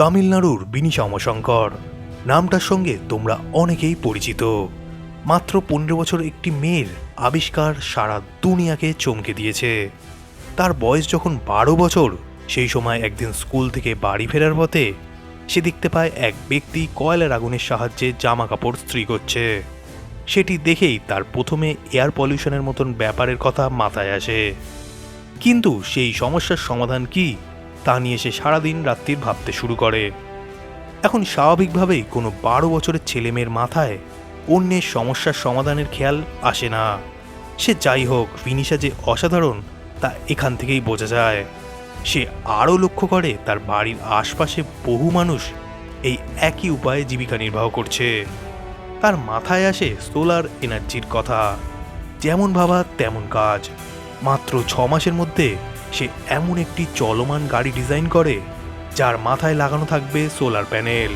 তামিলনাড়ুর বিনিশা উমাশঙ্কর নামটার সঙ্গে তোমরা অনেকেই পরিচিত। মাত্র 15 বছর একটি মেয়ের আবিষ্কার সারা দুনিয়াকে চমকে দিয়েছে। তার বয়স যখন 12 বছর, সেই সময় একদিন স্কুল থেকে বাড়ি ফেরার পথে সে দেখতে পায় এক ব্যক্তি কয়লার আগুনের সাহায্যে জামা কাপড় ইস্ত্রি করছে। সেটি দেখেই তার প্রথমে এয়ার পলিউশনের মতন ব্যাপারের কথা মাথায় আসে, কিন্তু সেই সমস্যার সমাধান কি তা নিয়ে সে সারাদিন রাত্রির ভাবতে শুরু করে। এখন স্বাভাবিকভাবেই কোনো 12 বছরের ছেলেমেয়ের মাথায় অন্যের সমস্যার সমাধানের খেয়াল আসে না। সে যাই হোক, ভিনিশা যে অসাধারণ তা এখান থেকেই বোঝা যায়। সে আরও লক্ষ্য করে তার বাড়ির আশপাশে বহু মানুষ এই একই উপায়ে জীবিকা নির্বাহ করছে। তার মাথায় আসে সোলার এনার্জির কথা। যেমন ভাবা তেমন কাজ। মাত্র 6 মাসের মধ্যে সে এমন একটি চলমান গাড়ি ডিজাইন করে যার মাথায় লাগানো থাকবে সোলার প্যানেল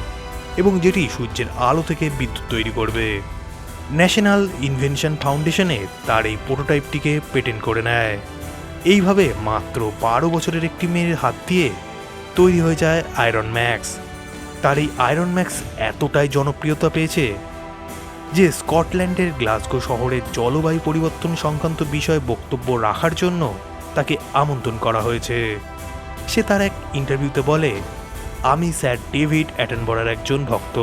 এবং যেটি সূর্যের আলো থেকে বিদ্যুৎ তৈরি করবে। ন্যাশনাল ইনভেনশন ফাউন্ডেশনে তার এই প্রোটোটাইপটিকে পেটেন্ট করে নেয়। এইভাবে মাত্র 12 বছরের একটি মেয়ের হাত দিয়ে তৈরি হয়ে যায় আয়রন ম্যাক্স। তার এই আয়রন ম্যাক্স এতটাই জনপ্রিয়তা পেয়েছে যে স্কটল্যান্ডের গ্লাসগো শহরের জলবায়ু পরিবর্তন সংক্রান্ত বিষয়ে বক্তব্য রাখার জন্য তাকে আমন্ত্রণ করা হয়েছে। সে তার এক ইন্টারভিউতে বলে, আমি স্যার ডেভিড অ্যাটনবরার একজন ভক্ত।